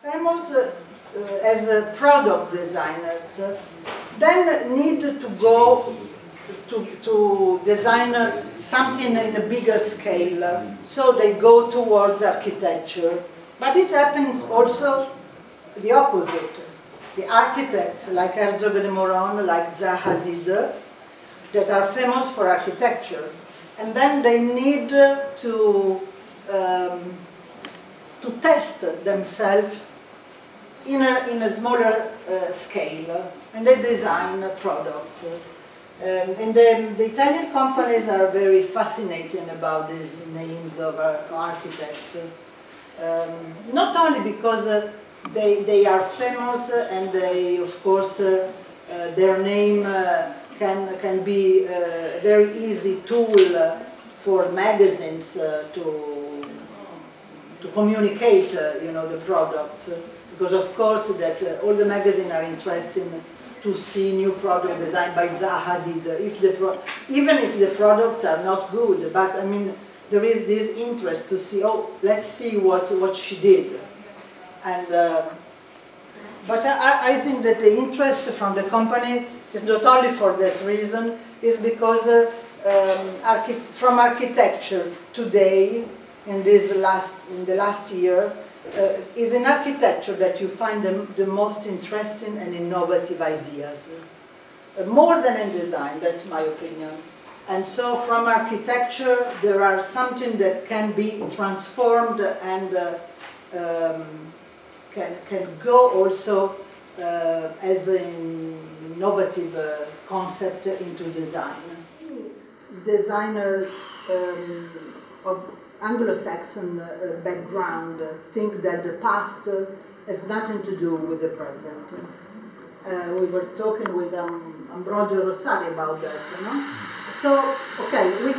famous as product designers, then need to go to design something in a bigger scale, so they go towards architecture. But it happens also the opposite. The architects like Herzog de Meuron, like Zaha Hadid, that are famous for architecture, and then they need to test themselves in a smaller scale, and they design products. And the Italian companies are very fascinating about these names of architects. Not only because they are famous and they, of course, their name can be a very easy tool for magazines to communicate, the products. Because of course that all the magazines are interested to see new product designed by Zaha Hadid, even if the products are not good. But I mean, there is this interest to see, oh, let's see what she did. And but I think that the interest from the company is not only for that reason, is because from architecture today, in the last year, is in architecture that you find the most interesting and innovative ideas. More than in design, that's my opinion. And so from architecture, there are something that can be transformed and can go also as an innovative concept into design. Designers of Anglo-Saxon background think that the past has nothing to do with the present. We were talking with Ambrogio Rossari about that, So, okay, we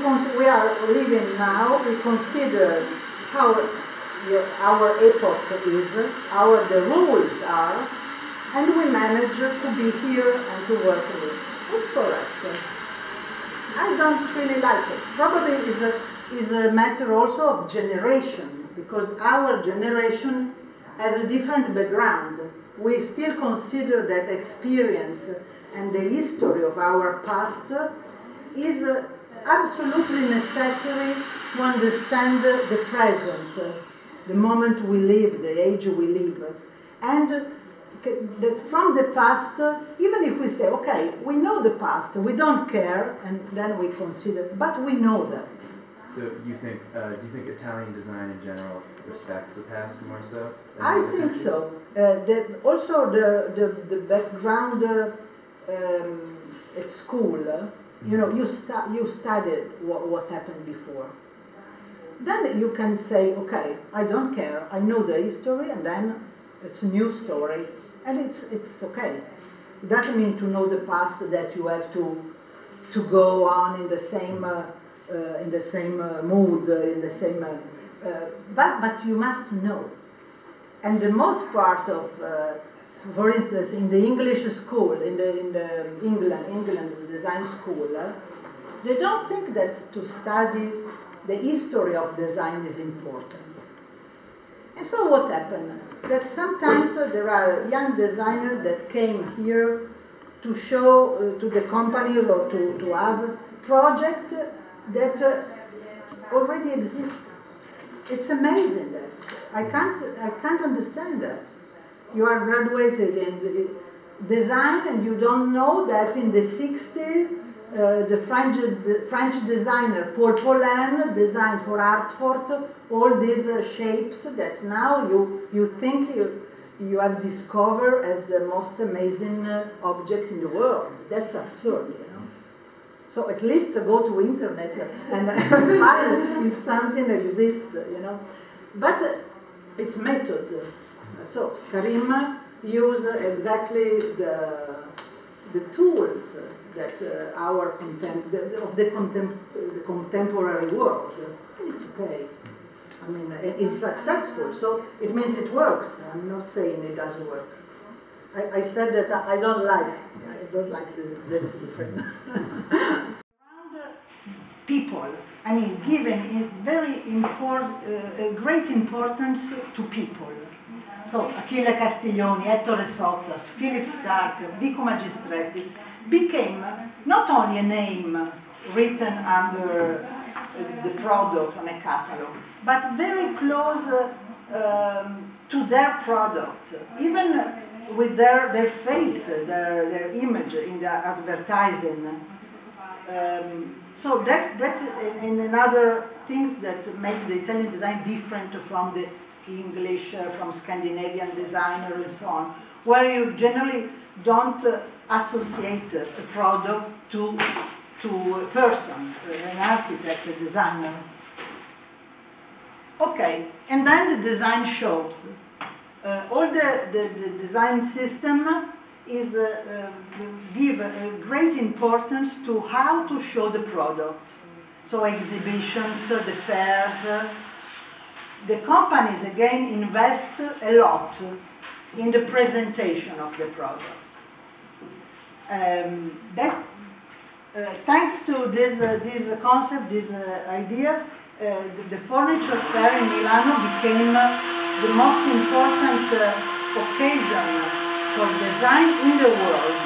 are living now, we consider how our epoch is, how the rules are, and we manage to be here and to work with it. It's correct. I don't really like it. Probably is a matter also of generation, because our generation has a different background. We still consider that experience and the history of our past is absolutely necessary to understand the present, the moment we live, the age we live. And that from the past, even if we say, okay, we know the past, we don't care, and then we consider, but we know that. So do you think Italian design in general respects the past more so? I think so. Also the background at school, you studied what happened before. Then you can say, okay, I don't care, I know the history, and then it's a new story, and it's okay. It doesn't mean to know the past that you have to go on in the same mood, but you must know. And the most part of, for instance, in the English school, in England design school, they don't think that to study the history of design is important. And so what happened? That sometimes there are young designers that came here to show to the companies or to us projects that already exist. It's amazing that I can't understand that. You are graduated in design and you don't know that in the 60s the French designer Paul Poulain designed for Hartford all these shapes that now you think you have discovered as the most amazing object in the world. That's absurd, So at least go to internet and find if something exists, But it's method. So Karim used exactly the tools that the contemporary world, and it's okay. I mean, it's successful, so it means it works. I'm not saying it doesn't work. I said that I don't like this difference. Around people, I mean, giving very great importance to people. so Achille Castiglioni, Ettore Sozzas, Philip Stark, Vico Magistretti, became not only a name written under the product on a catalog, but very close to their product, even with their face, their image in the advertising. So that's another things that make the Italian design different from the English, from Scandinavian designer and so on, where you generally don't associate a product to a person, an architect, a designer. Okay, and then the design shows. All the design system is give a great importance to how to show the products. So exhibitions, the fairs. The companies again invest a lot in the presentation of the product. Thanks to this concept, this idea, the furniture fair in Milano became the most important occasion for design in the world.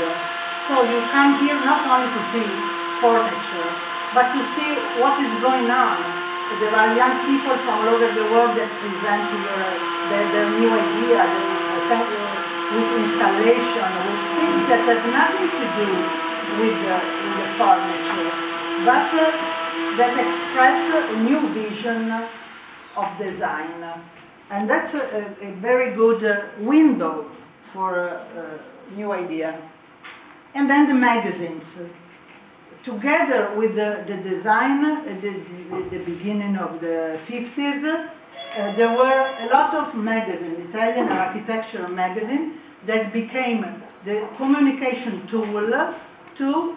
So you come here not only to see furniture, but to see what is going on. There are young people from all over the world that present their new idea, with installation, with things that have nothing to do with the furniture, but that express a new vision of design. And that's a very good window for a new idea. And then the magazines. Together with the design at the beginning of the 50s, there were a lot of magazines, Italian architectural magazines, that became the communication tool to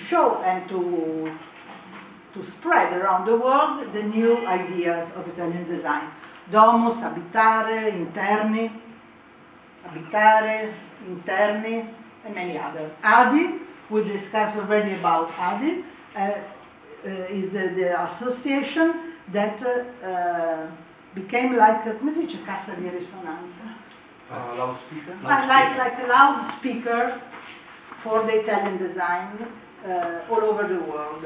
show and to spread around the world the new ideas of Italian design. Domus, abitare, interni, and many others. ADI, we discussed already about ADI, is the association that became like, come si dice, cassa di risonanza? Loudspeaker? Like a loudspeaker for the Italian design all over the world.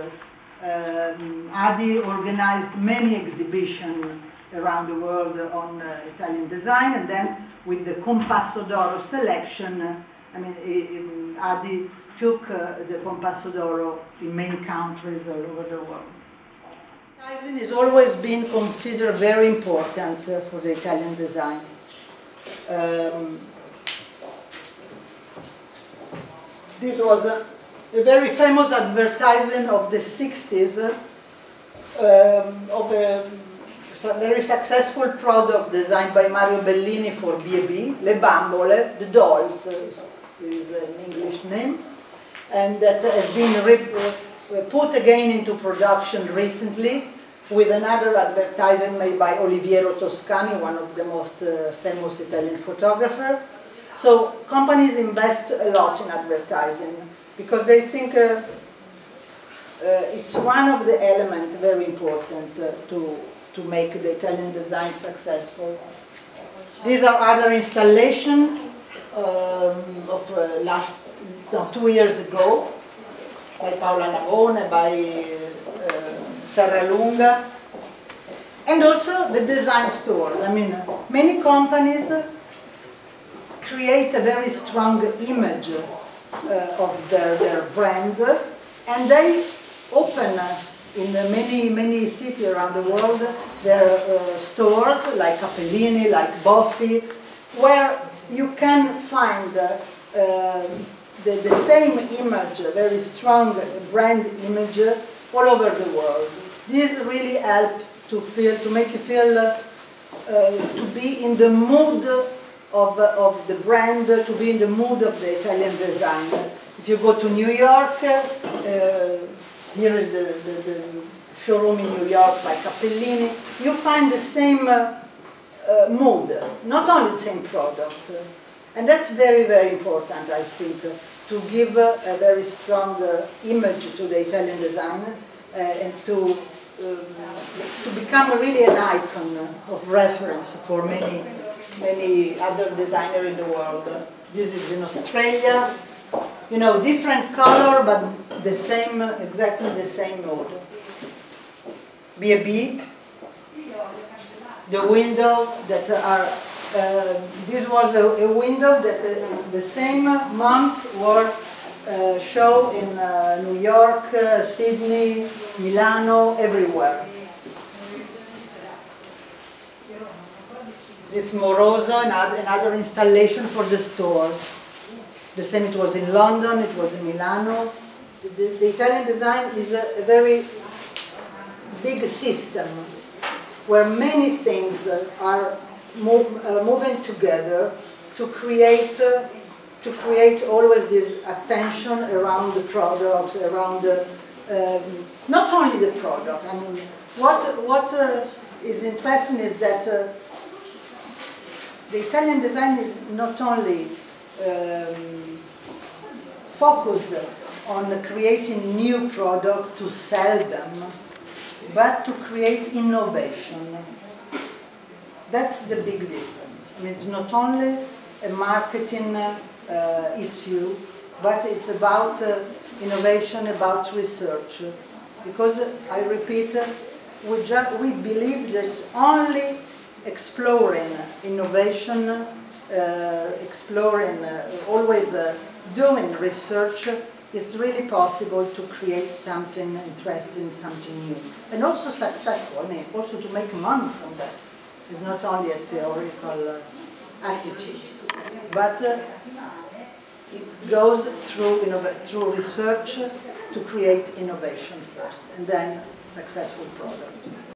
ADI organized many exhibitions around the world on Italian design, and then with the Compasso d'Oro selection, I mean, ADI took the Compasso d'Oro in many countries all over the world. Advertising has always been considered very important for the Italian design. This was a very famous advertisement of the 60s of a very successful product designed by Mario Bellini for B&B, Le Bambole, the dolls, is an English name, and that has been put again into production recently with another advertisement made by Oliviero Toscani, one of the most famous Italian photographers. So companies invest a lot in advertising because they think it's one of the elements very important to make the Italian design successful. These are other installations of 2 years ago by Paola Navone, by Serralunga, and also the design stores. I mean, many companies create a very strong image of their brand, and they open in many cities around the world their stores like Capellini, like Boffi, where you can find the same image, a very strong brand image all over the world. This really helps to make you feel to be in the mood of the brand, to be in the mood of the Italian design. If you go to New York, here is the showroom in New York by Capellini, you find the same mood, not only the same product. And that's very, very important, I think, to give a very strong image to the Italian design and to to become really an icon of reference for many other designers in the world. This is in Australia, you know, different color but the same, exactly the same mode. B&B, the window that are, this was a window that the same month were show in New York, Sydney, Milano, everywhere. This Moroso, another installation for the stores. The same, it was in London, it was in Milano. The Italian design is a very big system where many things are moving together to create always this attention around the products, around not only the product. I mean, what is interesting is that the Italian design is not only focused on creating new products to sell them, but to create innovation. That's the big difference. I mean, it's not only a marketing issue, but it's about innovation, about research. Because, I repeat, we believe that only exploring innovation, always doing research, it's really possible to create something interesting, something new. And also successful, I mean, also to make money from that. It's not only a theoretical attitude, but it goes through research to create innovation first, and then successful product.